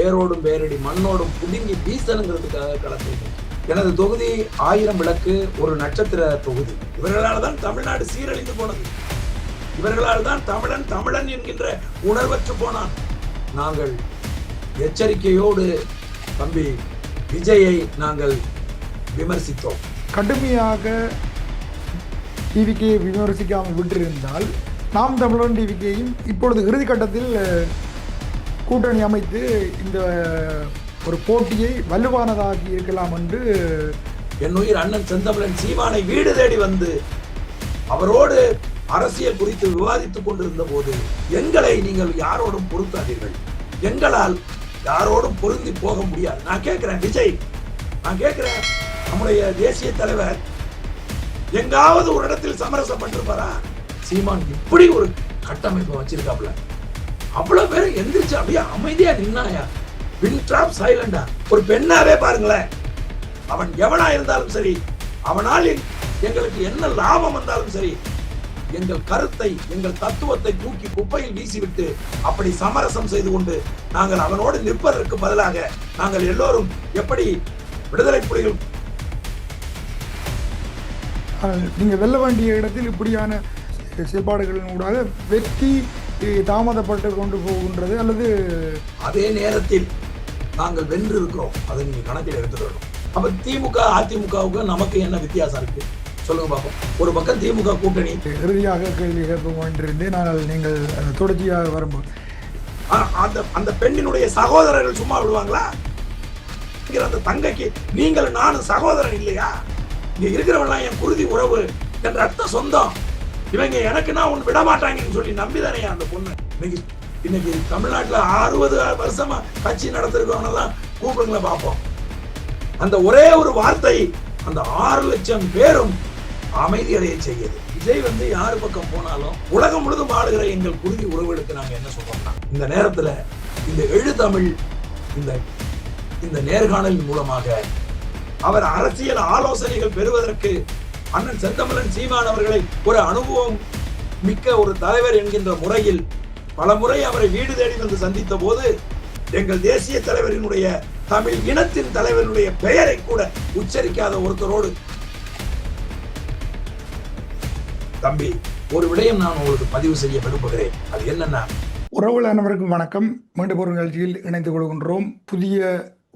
வேரோடும் வேரடி மண்ணோடும் புடுங்கி வீசணுங்கிறதுக்காக களத்தில் எனது தொகுதி 1000 விளக்கு ஒரு நட்சத்திர தொகுதி. இவர்களால் தான் தமிழ்நாடு சீரழிந்து போனது. இவர்களால் தான் தமிழன் தமிழன் என்கின்ற உணர்வற்று போனான். நாங்கள் எச்சரிக்கையோடு தம்பி விஜயை நாங்கள் விமர்சித்தோம். கடுமையாக டிவிகேயை விமர்சிக்காமல் விட்டிருந்தால் நாம் தமிழன் டிவிகேயும் இப்பொழுது இறுதிக்கட்டத்தில் கூட்டணி அமைத்து இந்த ஒரு போட்டியை வலுவானதாக்கி இருக்கலாம் என்று என் உயிர் அண்ணன் செந்தமிழன் சீமானை வீடு தேடி வந்து அவரோடு அரசியல் குறித்து விவாதித்துக் கொண்டிருந்த போது எங்களை நீங்கள் யாரோடும் பொருத்தாதீர்கள், எங்களால் யாரோடும் பொருந்தி போக முடியாது. நான் கேட்கிறேன் விஜய், நான் கேட்கிறேன் நம்முடைய தேசிய தலைவர் எங்காவது ஒரு இடத்தில் சமரசம் பண்ணிருப்பாரா? சீமான் இப்படி ஒரு கட்டமைப்பை வச்சிருக்காப்ல, அவ்வளவு பேரும் எந்திரிச்சு அப்படியே அமைதியா நின்னாயா, பின் டிராப் சைலண்டா. ஒரு பெண்ணாவே பாருங்களேன், அவன் எவனா இருந்தாலும் சரி, அவனால் எங்களுக்கு என்ன லாபம் வந்தாலும் சரி, எங்கள் கருத்தை எங்கள் தத்துவத்தை தூக்கி குப்பையில் வீசிவிட்டு அப்படி சமரசம் செய்து கொண்டு நாங்கள் அவனோடு நிற்பதற்கு பதிலாக நாங்கள் எல்லோரும் எப்படி விடுதலை புலிகள் நீங்க வெல்ல வேண்டிய இடத்தில் இப்படியான செயல்பாடுகளின் ஊடாக வெற்றி தாமதப்பட்டு கொண்டு போகின்றது. அல்லது அதே நேரத்தில் நாங்கள் வென்று இருக்கிறோம், அதை நீங்க கணக்கில் எடுத்துக்கணும். அப்ப திமுக அதிமுகவுக்கு நமக்கு என்ன வித்தியாசம் இருக்கு சொல்லுங்க பாப்போம். ஒரு பக்கம் திமுக கூட்டணி. இறுதியாக கேள்வி கேட்போம் என்றிருந்தே நீங்கள் தொடர்ச்சியாக வரும்போது அந்த பெண்ணினுடைய சகோதரர்கள் சும்மா விடுவாங்களா? அந்த தங்கைக்கு நீங்கள் நானும் சகோதரன் இல்லையா? இங்க இருக்கிறவங்களாம் என் குருதி உறவு என்ற அர்த்த சொந்தம். இவங்க எனக்குன்னா ஒண்ணு விட மாட்டாங்கன்னு சொல்லி நம்பிதானே அந்த பொண்ணு. இன்னைக்கு தமிழ்நாட்டுல 60 வருஷமா கட்சி நடத்திருக்கவங்கலாம் கூப்பிடுங்கள பார்ப்போம். அந்த ஒரே ஒரு வார்த்தை அந்த 6 லட்சம் பேரும் அமைதி அடைய செய்யுது. விஜய் வந்து யாரு பக்கம் போனாலும் உலகம் முழுதும் ஆளுகிற எங்கள் குருதி உறவுகளுக்கு நாங்க என்ன சொல்றோம்னா, இந்த நேரத்துல இந்த எழுதமிழ் இந்த நேர்காணலின் மூலமாக அவர் அரசியல் ஆலோசனைகள் பெறுவதற்கு அண்ணன் செந்தமிழன் சீமான் அவர்களை ஒரு அனுபவம் மிக்க ஒரு தலைவர் என்கின்ற முறையில் பல முறை அவரை வீடு தேடி வந்து சந்தித்த போது எங்கள் தேசிய தலைவரினுடைய தமிழ் இனத்தின் தலைவருடைய பெயரை கூட உச்சரிக்காத ஒருத்தரோடு தம்பி ஒரு விடயம் நான் உங்களுக்கு பதிவு செய்ய விரும்புகிறேன். அது என்னன்னா, உறவுகள் அனைவருக்கும் வணக்கம். மீண்டும் ஒரு நிகழ்ச்சியில் இணைந்து கொள்கின்றோம். புதிய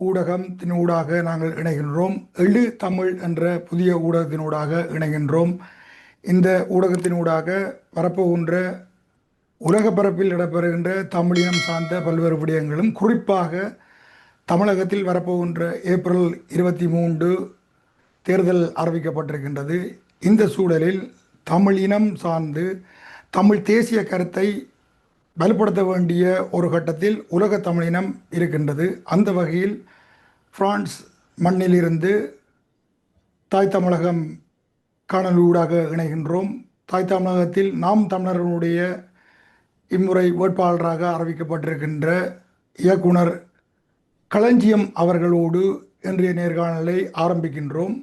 ஊடகத்தினூடாக நாங்கள் இணைகின்றோம். எழு தமிழ் என்ற புதிய ஊடகத்தினூடாக இணைகின்றோம். இந்த ஊடகத்தினூடாக வரப்போகின்ற உலக பரப்பில் இடம்பெறுகின்ற தமிழினம் சார்ந்த பல்வேறு விடயங்களும், குறிப்பாக தமிழகத்தில் வரப்போகின்ற ஏப்ரல் 23 தேர்தல் அறிவிக்கப்பட்டிருக்கின்றது. இந்த சூழலில் தமிழினம் சார்ந்து தமிழ் தேசிய கருத்தை வலுப்படுத்த வேண்டிய ஒரு கட்டத்தில் உலக தமிழினம் இருக்கின்றது. அந்த வகையில் பிரான்ஸ் மண்ணிலிருந்து தாய் தமிழகம் காணொலியூடாக இணைகின்றோம். தாய் தமிழகத்தில் நாம் தமிழர்களுடைய இம்முறை வேட்பாளராக அறிவிக்கப்பட்டிருக்கின்ற இயக்குனர் களஞ்சியம் அவர்களோடு இன்றைய நேர்காணலை ஆரம்பிக்கின்றோம்.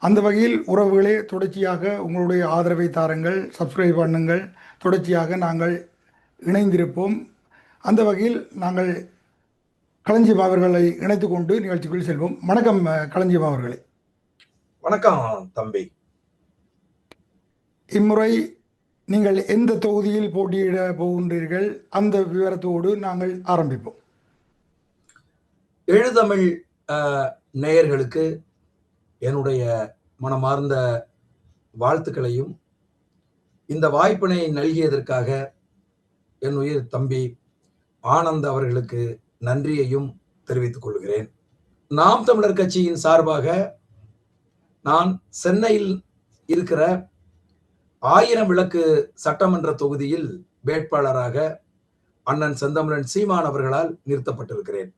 அந்த வகையில் உறவுகளே, தொடர்ச்சியாக உங்களுடைய ஆதரவை தாருங்கள், சப்ஸ்கிரைப் பண்ணுங்கள். தொடர்ச்சியாக நாங்கள் இணைந்திருப்போம். அந்த வகையில் நாங்கள் களஞ்சியம் அவர்களை இணைத்து கொண்டு நிகழ்ச்சிக்குள் செல்வோம். வணக்கம் களஞ்சியம் அவர்களே. வணக்கம் தம்பி. இம்முறை நீங்கள் எந்த தொகுதியில் போட்டியிட போகின்றீர்கள்? அந்த விவரத்தோடு நாங்கள் ஆரம்பிப்போம். எழுதமிழ் நேயர்களுக்கு என்னுடைய மனமார்ந்த வாழ்த்துக்களையும் இந்த வாய்ப்பினை நல்கியதற்காக என் உயிர் தம்பி ஆனந்த் அவர்களுக்கு நன்றியையும் தெரிவித்துக் கொள்கிறேன். நாம் தமிழர் கட்சியின் சார்பாக நான் சென்னையில் இருக்கிற 1000 விளக்கு சட்டமன்ற தொகுதியில் வேட்பாளராக அண்ணன் செந்தமிழன் சீமான் அவர்களால் நிறுத்தப்பட்டிருக்கிறேன்.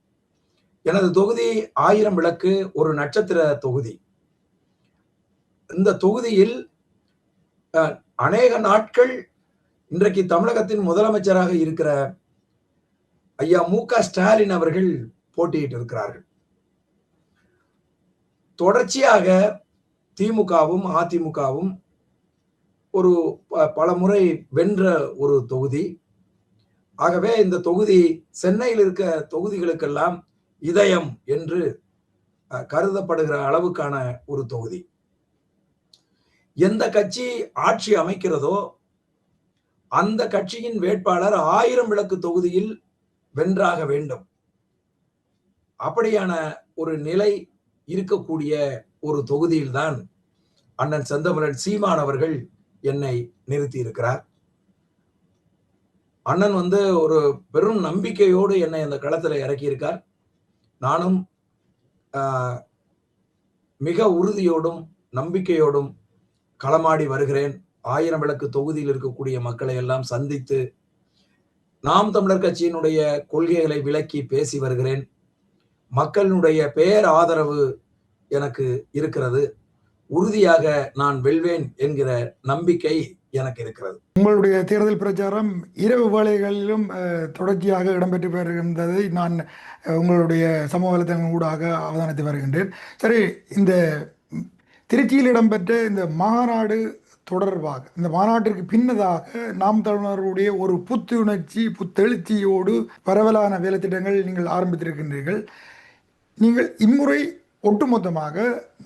எனது தொகுதி 1000 விளக்கு ஒரு நட்சத்திர தொகுதி. இந்த தொகுதியில் அநேக நாட்கள் இன்றைக்கு தமிழகத்தின் முதலமைச்சராக இருக்கிற ஐயா மு.க. ஸ்டாலின் அவர்கள் போட்டியிட்டு இருக்கிறார்கள். தொடர்ச்சியாக திமுகவும் அதிமுகவும் ஒரு பல முறை வென்ற ஒரு தொகுதி. ஆகவே இந்த தொகுதி சென்னையில் இருக்க தொகுதிகளுக்கெல்லாம் இதயம் என்று கருதப்படுகிற அளவுக்கான ஒரு தொகுதி. எந்த கட்சி ஆட்சி அமைக்கிறதோ அந்த கட்சியின் வேட்பாளர் 1000 விளக்கு தொகுதியில் வென்றாக வேண்டும். அப்படியான ஒரு நிலை இருக்கக்கூடிய ஒரு தொகுதியில்தான் அண்ணன் செந்தமிழன் சீமான் அவர்கள் என்னை நிறுத்தி இருக்கிறார். அண்ணன் ஒரு பெரும் நம்பிக்கையோடு என்னை அந்த களத்தில் இறக்கியிருக்கார். நானும் மிக உறுதியோடும் நம்பிக்கையோடும் களமாடி வருகிறேன். 1000 விளக்கு தொகுதியில் இருக்கக்கூடிய மக்களை எல்லாம் சந்தித்து நாம் தமிழர் கட்சியினுடைய கொள்கைகளை விளக்கி பேசி வருகிறேன். மக்களுடைய பேர் ஆதரவு எனக்கு இருக்கிறது. உறுதியாக நான் வெல்வேன் என்கிற நம்பிக்கை எனக்கு இருக்கிறது. உங்களுடைய தேர்தல் பிரச்சாரம் இரவு வேளைகளிலும் தொடர்ச்சியாக இடம்பெற்று வருகின்றதை நான் உங்களுடைய சமூக வலைதளங்கள் ஊடாக அவதானித்து வருகின்றேன். சரி, இந்த திருச்சியில் இடம்பெற்ற இந்த மாநாடு தொடர்பாக, இந்த மாநாட்டிற்கு பின்னதாக நாம் தமிழருடைய ஒரு புத்துணர்ச்சி புத்தெழுச்சியோடு பரவலான வேலைத்திட்டங்கள் நீங்கள் ஆரம்பித்திருக்கின்றீர்கள். நீங்கள் இம்முறை ஒட்டுமொத்தமாக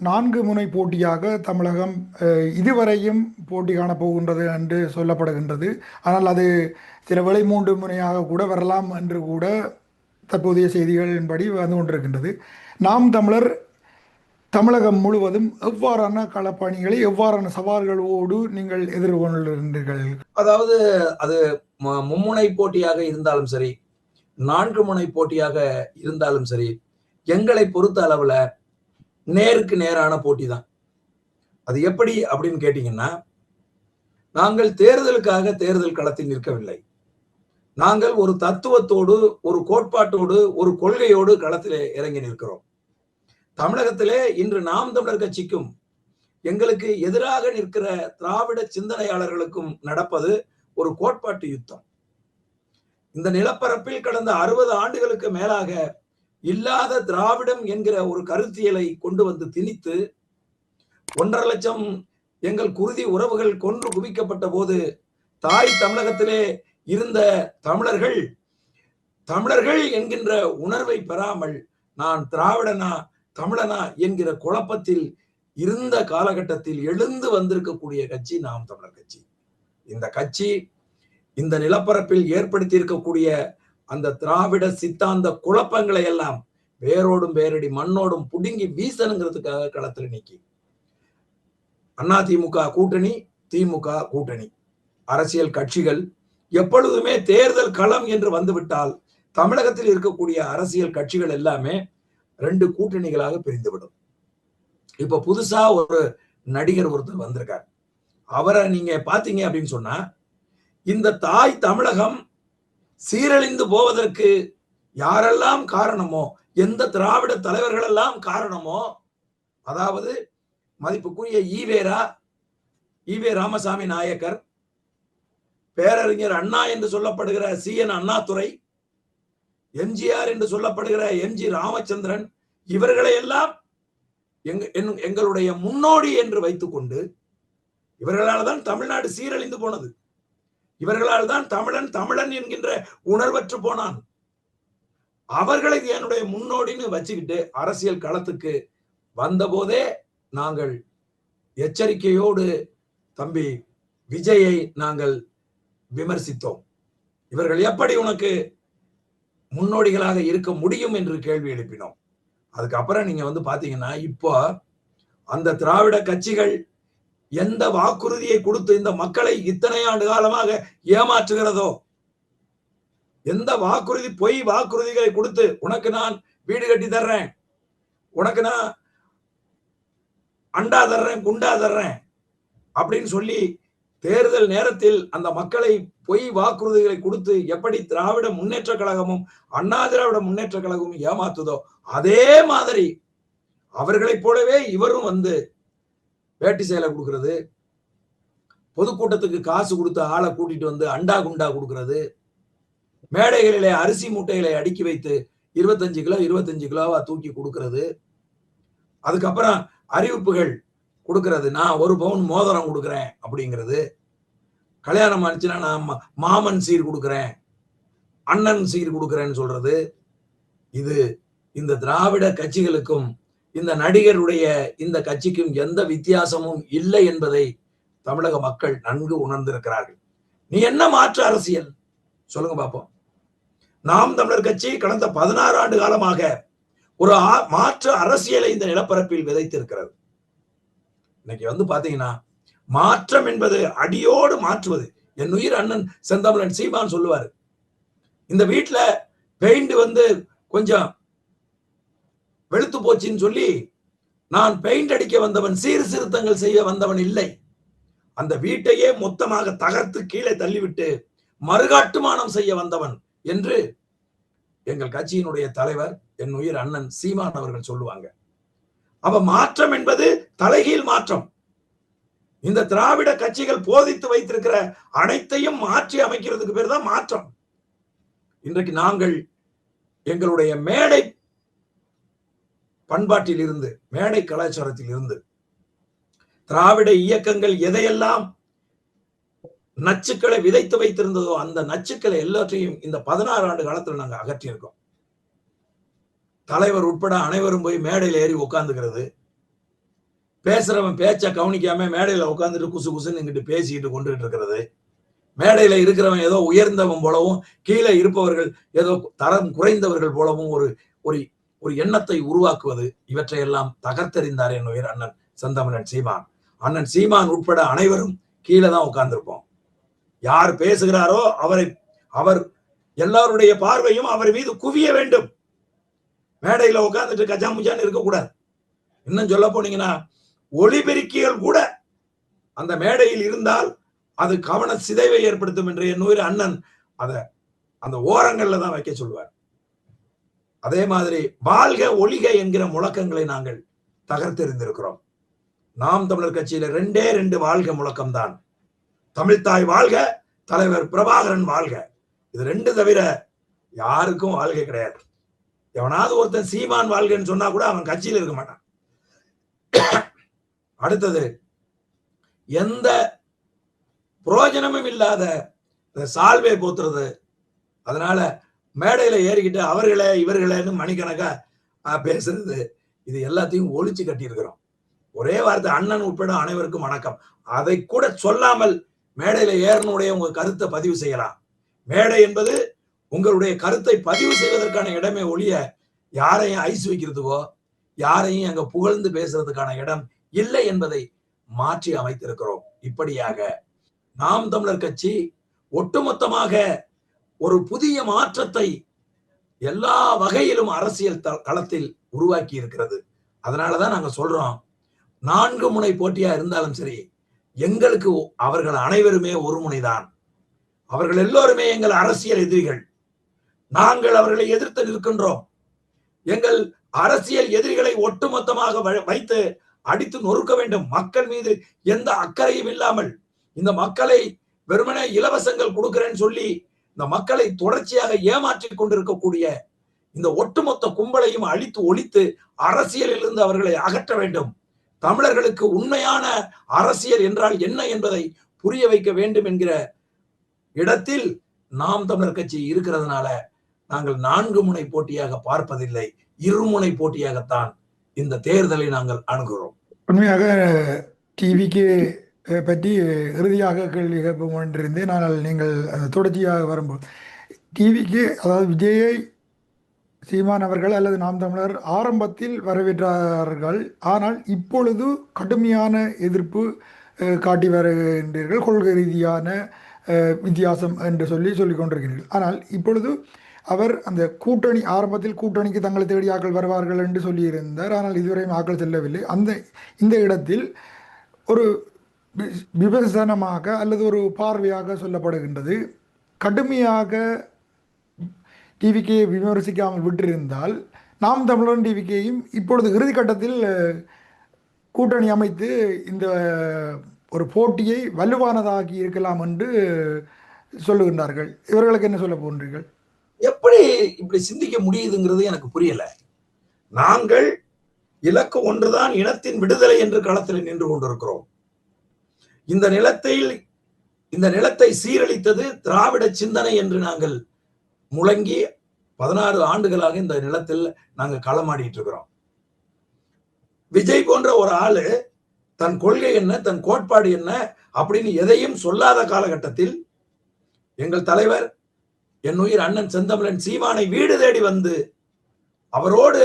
4 முனை போட்டியாக தமிழகம் இதுவரையும் போட்டி காணப்போகின்றது என்று சொல்லப்படுகின்றது. ஆனால் அது சில வேளை 3 முனையாக கூட வரலாம் என்று கூட தற்போதைய செய்திகளின்படி வந்து கொண்டிருக்கின்றது. நாம் தமிழர் தமிழகம் முழுவதும் எவ்வாறான களப்பணிகளை எவ்வாறான சவால்களோடு நீங்கள் எதிர்கொண்டிருந்தீர்கள்? அதாவது அது மும்முனை போட்டியாக இருந்தாலும் சரி, 4 முனை போட்டியாக இருந்தாலும் சரி, எங்களை பொறுத்த அளவுல நேருக்கு நேரான போட்டி தான். அது எப்படி அப்படின்னு கேட்டீங்கன்னா, நாங்கள் தேர்தலுக்காக தேர்தல் களத்தில் நிற்கவில்லை. நாங்கள் ஒரு தத்துவத்தோடு, ஒரு கோட்பாட்டோடு, ஒரு கொள்கையோடு களத்திலே இறங்கி நிற்கிறோம். தமிழகத்திலே இன்று நாம் தமிழர் கட்சிக்கும் எங்களுக்கு எதிராக நிற்கிற திராவிட சிந்தனையாளர்களுக்கும் நடப்பது ஒரு கோட்பாட்டு யுத்தம். இந்த நிலப்பரப்பில் கடந்த 60 ஆண்டுகளுக்கு மேலாக இல்லாத திராவிடம் என்கிற ஒரு கருத்தியலை கொண்டு வந்து திணித்து 1.5 லட்சம் எங்கள் குருதி உறவுகள் கொன்று குவிக்கப்பட்ட போது தாய் தமிழகத்திலே இருந்த தமிழர்கள் என்கின்ற உணர்வை பெறாமல் நான் திராவிடனா தமிழனா என்கிற குழப்பத்தில் இருந்த காலகட்டத்தில் எழுந்து வந்திருக்கக்கூடிய கட்சி நாம் தமிழர் கட்சி. இந்த கட்சி இந்த நிலப்பரப்பில் ஏற்படுத்தி இருக்கக்கூடிய அந்த திராவிட சித்தாந்த குழப்பங்களை எல்லாம் வேரோடும் வேரடி மண்ணோடும் புடுங்கி வீசணுங்கிறதுக்காக களத்தில் நீக்கி அதிமுக கூட்டணி, திமுக கூட்டணி அரசியல் கட்சிகள் எப்பொழுதுமே தேர்தல் களம் என்று வந்துவிட்டால் தமிழகத்தில் இருக்கக்கூடிய அரசியல் கட்சிகள் எல்லாமே 2 கூட்டணிகளாக பிரிந்துவிடும். இப்ப புதுசா ஒரு நடிகர் ஒருத்தர் வந்திருக்கார். அவரை நீங்க பாத்தீங்க அப்படின்னு சொன்னா, இந்த தாய் தமிழகம் சீரழிந்து போவதற்கு யாரெல்லாம் காரணமோ, எந்த திராவிட தலைவர்கள் எல்லாம் காரணமோ, அதாவது மதிப்புக்குரிய ஈவே ராமசாமி நாயக்கர், பேரறிஞர் அண்ணா என்று சொல்லப்படுகிற CN அண்ணாதுரை, எம்ஜிஆர் என்று சொல்லப்படுகிற MG ராமச்சந்திரன், இவர்களை எல்லாம் எங்களுடைய முன்னோடி என்று வைத்துக் கொண்டு, இவர்களால் தான் தமிழ்நாடு சீரழிந்து போனது. இவர்களால் தான் தமிழன் என்கின்ற உணர்வற்று போனான். அவர்களை என்னுடைய முன்னோடின்னு வச்சுக்கிட்டு அரசியல் களத்துக்கு வந்தபோதே நாங்கள் எச்சரிக்கையோடு தம்பி விஜயை நாங்கள் விமர்சித்தோம். இவர்கள் எப்படி உனக்கு முன்னோடிகளாக இருக்க முடியும் என்று கேள்வி எழுப்பினோம். அதுக்கப்புறம் நீங்க பாத்தீங்கன்னா, இப்போ அந்த திராவிட கட்சிகள் எந்த வாக்குறுதியை கொடுத்து இந்த மக்களை இத்தனை ஆண்டு காலமாக ஏமாற்றுகிறதோ, எந்த வாக்குறுதி பொய் வாக்குறுதிகளை கொடுத்து உனக்கு நான் வீடு கட்டி தர்றேன், உனக்கு நான் அண்டா தர்றேன், குண்டா தர்றேன் அப்படின்னு சொல்லி தேர்தல் நேரத்தில் அந்த மக்களை பொய் வாக்குறுதிகளை கொடுத்து எப்படி திராவிட முன்னேற்ற கழகமும் அண்ணா திராவிட முன்னேற்ற கழகமும் ஏமாத்துதோ, அதே மாதிரி அவர்களைப் போலவே இவரும் வேட்டி சேலை கொடுக்கிறது, பொதுக்கூட்டத்துக்கு காசு கொடுத்து ஆளை கூட்டிட்டு வந்து அண்டா குண்டா கொடுக்கிறது, மேடைகளிலே அரிசி மூட்டைகளை அடுக்கி வைத்து 25 கிலோ 25 கிலோவா தூக்கி கொடுக்கிறது, அதுக்கப்புறம் அறிவிப்புகள் கொடுக்கிறது, நான் 1 பவுன் மோதிரம் கொடுக்குறேன் அப்படிங்கிறது, கல்யாணம் ஆச்சுன்னா நான் மாமன் சீர் கொடுக்குறேன், அண்ணன் சீர் கொடுக்குறேன்னு சொல்றது. இது இந்த திராவிட கட்சிகளுக்கும் இந்த நடிகருடைய இந்த கட்சிக்கும் எந்த வித்தியாசமும் இல்லை என்பதை தமிழக மக்கள் நன்கு உணர்ந்திருக்கிறார்கள். நீ என்ன மாற்று அரசியல் சொல்லுங்க பார்ப்போம். நாம் தமிழர் கட்சி கடந்த 16 ஆண்டு காலமாக ஒரு மாற்று அரசியலை இந்த நிலப்பரப்பில் விதைத்திருக்கிறது. இன்னைக்கு பாத்தீங்கன்னா மாற்றம் என்பது அடியோடு மாற்றுவது. என் உயிர் அண்ணன் செந்தமிழன் சீமான் சொல்லுவாரு, இந்த வீட்டுல பெயிண்ட் கொஞ்சம் வெளுத்து போச்சுன்னு சொல்லி நான் பெயிண்ட் அடிக்க வந்தவன், சீர்திருத்தங்கள் செய்ய வந்தவன் இல்லை. அந்த வீட்டையே மொத்தமாக தகர்த்து கீழே தள்ளிவிட்டு மறுகாட்டுமானம் செய்ய வந்தவன் என்று எங்கள் கட்சியினுடைய தலைவர் என் உயிர் அண்ணன் சீமான் அவர்கள் சொல்லுவாங்க. அப்ப மாற்றம் என்பது தலைகீழ் மாற்றம். இந்த திராவிட கட்சிகள் போதித்து வைத்திருக்கிற அனைத்தையும் மாற்றி அமைக்கிறதுக்கு பேர் தான் மாற்றம். இன்றைக்கு நாங்கள் எங்களுடைய மேடை பண்பாட்டில் இருந்து, மேடை கலாச்சாரத்தில் இருந்து திராவிட இயக்கங்கள் எதையெல்லாம் நச்சுக்களை விதைத்து வைத்திருந்ததோ அந்த நச்சுக்களை எல்லாத்தையும் இந்த 16 ஆண்டு காலத்துல நாங்க அகற்றியிருக்கோம். தலைவர் உட்பட அனைவரும் போய் மேடையில ஏறி உட்கார்ந்துக்கிறது, பேசுறவன் பேச்ச கவனிக்காம மேடையில உட்கார்ந்துட்டு குசு குசுன்னு இங்கிட்டு பேசிட்டு கொண்டுகிட்டு இருக்கிறது, மேடையில இருக்கிறவன் ஏதோ உயர்ந்தவன் போலவும் கீழே இருப்பவர்கள் ஏதோ தரம் குறைந்தவர்கள் போலவும் ஒரு எண்ணத்தை உருவாக்குவது, இவற்றையெல்லாம் தகர்த்தெறிந்தார் என் உயிர் அண்ணன் செந்தமிழன் சீமான். அண்ணன் சீமான் உட்பட அனைவரும் கீழே தான் உட்கார்ந்திருப்போம். யார் பேசுகிறாரோ அவர் எல்லாருடைய பார்வையும் அவர் மீது குவிய வேண்டும். மேடையில உட்கார்ந்துட்டு கஜாமுஜான்னு இருக்கக்கூடாது. இன்னும் சொல்ல போனீங்கன்னா ஒளிபெருக்கிகள் கூட அந்த மேடையில் இருந்தால் அது கவன சிதைவை ஏற்படுத்தும் என்று என் உயிர் அண்ணன் அந்த ஓரங்கள்ல தான் வைக்க சொல்லுவார். அதே மாதிரி வாழ்க ஒளிக என்கிற முழக்கங்களை நாங்கள் தகர்த்தெறிந்திருக்கிறோம். நாம் தமிழர் கட்சியில 2 வாழ்க முழக்கம் தான். தமிழ்தாய் வாழ்க, தலைவர் பிரபாகரன் வாழ்க. இது 2 தவிர யாருக்கும் வாழ்கை கிடையாது. எவனாவது ஒருத்தன் சீமான் வாழ்கன்னு சொன்னா கூட அவன் கட்சியில் இருக்க மாட்டான். அடுத்தது, எந்த புரோஜனமும் இல்லாத சால்வை போத்துறது, அதனால மேடையில ஏறிக்கிட்டு அவர்களே இவர்களேன்னு மணிக்கணக்கா பேசுறது, இது எல்லாத்தையும் ஒழிச்சு கட்டி இருக்கிறோம். ஒரே வார்த்தை, அண்ணன் உட்பட அனைவருக்கும் வணக்கம். அதை கூட சொல்லாமல் மேடையில ஏறனுடைய உங்க கருத்தை பதிவு செய்யலாம். மேடை என்பது உங்களுடைய கருத்தை பதிவு செய்வதற்கான இடமே ஒழிய யாரையும் ஐஸ் வைக்கிறதுக்கோ யாரையும் அங்க புகழ்ந்து பேசுறதுக்கான இடம் இல்லை என்பதை மாற்றி அமைத்திருக்கிறோம். இப்படியாக நாம் தமிழர் கட்சி ஒட்டுமொத்தமாக ஒரு புதிய மாற்றத்தை எல்லா வகையிலும் அரசியல் களத்தில் உருவாக்கி இருக்கிறது. அதனாலதான் நாங்க சொல்றோம், 4 முனை போட்டியா இருந்தாலும் சரி, எங்களுக்கு அவர்கள் அனைவருமே ஒரு முனைதான். அவர்கள் எல்லோருமே எங்கள் அரசியல் எதிரிகள். நாங்கள் அவர்களை எதிர்த்து நிற்கின்றோம். எங்கள் அரசியல் எதிரிகளை ஒட்டுமொத்தமாக வைத்து அடித்து நொறுக்க வேண்டும். மக்கள் மீது எந்த அக்கறையும் இல்லாமல், இந்த மக்களை வெறுமனே இலவசங்கள் கொடுக்கிறேன்னு சொல்லி இந்த மக்களை தொடர்ச்சியாக ஏமாற்றிக் கொண்டிருக்கக்கூடிய இந்த ஒட்டுமொத்த கும்பலையும் அழித்து ஒழித்து அரசியலில் இருந்து அவர்களை அகற்ற வேண்டும். தமிழர்களுக்கு உண்மையான அரசியல் என்றால் என்ன என்பதை புரிய வைக்க வேண்டும் என்கிற இடத்தில் நாம் தமிழர் கட்சி இருக்கிறதுனால நாங்கள் 4 முனை போட்டியாக பார்ப்பதில்லை, இருமுனை போட்டியாகத்தான் இந்த தேர்தலை நாங்கள் அணுகிறோம். உண்மையாக டிவிக்கு பற்றி இறுதியாக கேள்வி கேட்போம் என்றிருந்தேன். ஆனால் நீங்கள் தொடர்ச்சியாக வரும்போது டிவிக்கு, அதாவது விஜயை சீமான் அவர்கள் அல்லது நாம் தமிழர் ஆரம்பத்தில் வரவேற்றார்கள். ஆனால் இப்பொழுது கடுமையான எதிர்ப்பு காட்டி வருகின்றீர்கள். கொள்கை ரீதியான வித்தியாசம் என்று சொல்லிக் கொண்டிருக்கிறீர்கள். ஆனால் இப்பொழுது அவர் அந்த கூட்டணி, ஆரம்பத்தில் கூட்டணிக்கு தங்களை தேடி ஆக்கள் வருவார்கள் என்று சொல்லியிருந்தார். ஆனால் இதுவரையும் ஆக்கள் செல்லவில்லை. இந்த இடத்தில் ஒரு விமர்சனமாக அல்லது ஒரு பார்வையாக சொல்லப்படுகின்றது, கடுமையாக டிவிகேயை விமர்சிக்காமல் விட்டிருந்தால் நாம் தமிழன் டிவிகேயும் இப்பொழுது இறுதிக்கட்டத்தில் கூட்டணி அமைத்து இந்த ஒரு போட்டியை வலுவானதாகி இருக்கலாம் என்று சொல்லுகின்றார்கள். இவர்களுக்கு என்ன சொல்ல போன்றீர்கள்? எப்படி இப்படி சிந்திக்க முடியுதுங்கிறது எனக்கு புரியல. நாங்கள் இலக்கு ஒன்றுதான், இனத்தின் விடுதலை என்று களத்தில் நின்று கொண்டிருக்கிறோம். இந்த நிலத்தை சீரழித்தது திராவிட சிந்தனை என்று நாங்கள் முழங்கி 16 ஆண்டுகளாக இந்த நிலத்தில் நாங்க களமாடிட்டு இருக்கிறோம். விஜய் போன்ற ஒரு ஆளு தன் கொள்கை என்ன, தன் கோட்பாடு என்ன அப்படின்னு எதையும் சொல்லாத காலகட்டத்தில் எங்கள் தலைவர் என்னுயிர் அண்ணன் செந்தமிழன் சீமானை வீடு தேடி வந்து அவரோடு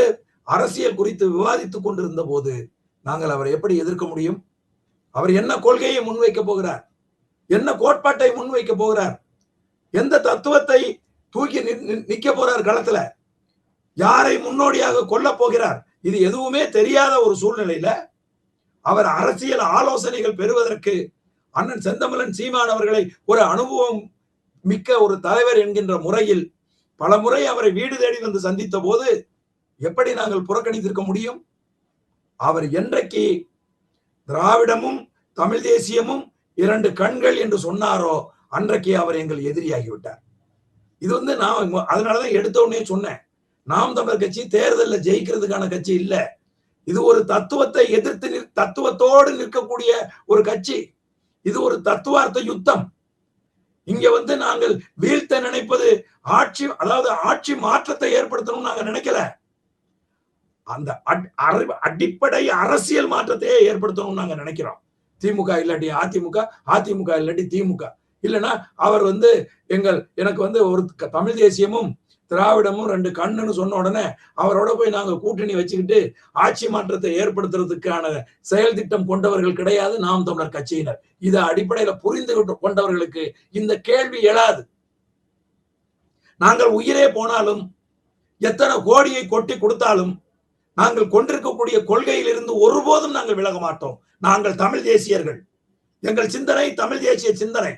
அரசியல் குறித்து விவாதித்துக் கொண்டிருந்த போது நாங்கள் அவரை எப்படி எதிர்க்க முடியும்? அவர் என்ன கொள்கையை முன்வைக்க போகிறார், என்ன கோட்பாட்டை முன்வைக்க போகிறார், எந்த தத்துவத்தை தூக்கி நிக்க போறார் களத்துல, யாரை முன்னோடியாக கொல்ல போகிறார், இது எதுவுமே தெரியாத ஒரு சூழ்நிலையில அவர் அரசியல் ஆலோசனைகள் பெறுவதற்கு அண்ணன் செந்தமிழன் சீமான் அவர்களை ஒரு அனுபவம் மிக்க ஒரு தலைவர் என்கின்ற முறையில் பல முறை அவரை வீடு தேடி வந்து சந்தித்த போது எப்படி நாங்கள் புறக்கணித்திருக்க முடியும்? அவர் என்றைக்கு திராவிடமும் தமிழ் தேசியமும் 2 கண்கள் என்று சொன்னாரோ அன்றைக்கு அவர் எங்கள் எதிரியாகிவிட்டார். இது நான் அதனாலதான் எடுத்த உடனே சொன்னேன், நாம் தமிழர் கட்சி தேர்தலில் ஜெயிக்கிறதுக்கான கட்சி இல்ல, இது ஒரு தத்துவத்தை எதிர்த்து தத்துவத்தோடு நிற்கக்கூடிய ஒரு கட்சி. இது ஒரு தத்துவார்த்த யுத்தம். இங்க நாங்கள் வீழ்த்த நினைப்பது ஆட்சி மாற்றத்தை ஏற்படுத்தணும் நாங்க நினைக்கல, அந்த அடிப்படை அரசியல் மாற்றத்தையே ஏற்படுத்தணும் நாங்க நினைக்கிறோம். திமுக இல்லாட்டி அதிமுக, அதிமுக இல்லாட்டி திமுக, இல்லைன்னா அவர் எனக்கு ஒரு தமிழ் தேசியமும் திராவிடமும் 2 கண்ணுன்னு சொன்ன உடனே அவரோட போய் நாங்க கூட்டணி வச்சுக்கிட்டு ஆட்சி மாற்றத்தை ஏற்படுத்துறதுக்கான செயல் திட்டம் கொண்டவர்கள் கிடையாது நாம் தமிழர் கட்சியினர். இதை அடிப்படையில புரிந்து கொண்டவர்களுக்கு இந்த கேள்வி எழாது. நாங்கள் உயிரே போனாலும், எத்தனை கோடியை கொட்டி கொடுத்தாலும், நாங்கள் கொண்டிருக்கக்கூடிய கொள்கையில் இருந்து ஒருபோதும் நாங்கள் விலக மாட்டோம். நாங்கள் தமிழ் தேசியர்கள், எங்கள் சிந்தனை தமிழ் தேசிய சிந்தனை.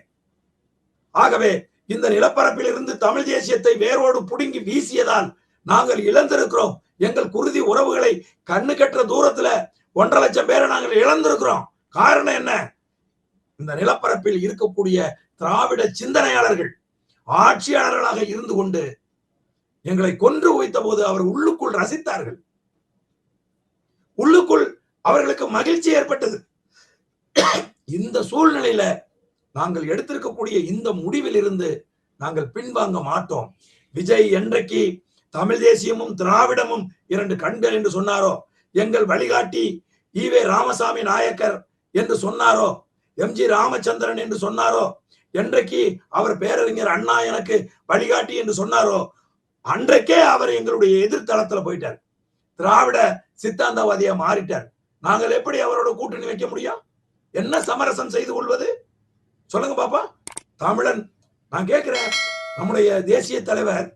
ஆகவே இந்த நிலப்பரப்பில் இருந்து தமிழ் தேசியத்தை வேரோடு புடுங்கி வீசியதால் நாங்கள் இழந்திருக்கிறோம். எங்கள் குருதி உறவுகளை கண்ணு கட்டுற தூரத்துல 1.5 லட்சம் பேரை நாங்கள் இழந்திருக்கிறோம். காரணம் என்ன? இந்த நிலப்பரப்பில் இருக்கக்கூடிய திராவிட சிந்தனையாளர்கள் ஆட்சியாளர்களாக இருந்து கொண்டு எங்களை கொன்று குவித்த போது அவர் உள்ளுக்குள் ரசித்தார்கள், உள்ளுக்குள் அவர்களுக்கு மகிழ்ச்சி ஏற்பட்டது. இந்த சூழ்நிலையில நாங்கள் எடுத்திருக்கக்கூடிய இந்த முடிவில் இருந்து நாங்கள் பின்வாங்க மாட்டோம். விஜய் என்றைக்கு தமிழ் தேசியமும் திராவிடமும் 2 கண்கள் என்று சொன்னாரோ, எங்கள் வழிகாட்டி ஈவே ராமசாமி நாயக்கர் என்று சொன்னாரோ, எம்ஜி ராமச்சந்திரன் என்று சொன்னாரோ, என்றைக்கு அவர் பேரறிஞர் அண்ணா எனக்கு வழிகாட்டி என்று சொன்னாரோ, அன்றைக்கே அவர் எங்களுடைய எதிர்த்தளத்துல போயிட்டார், திராவிட சித்தாந்தவாதியா மாறிட்டார். நாங்கள் எப்படி அவரோட கூட்டணி வைக்க முடியும்? என்ன சமரசம் செய்து கொள்வது சொல்லுங்க பாப்பா. தமிழன், நான் கேட்கிறேன், நம்முடைய தேசிய தலைவர்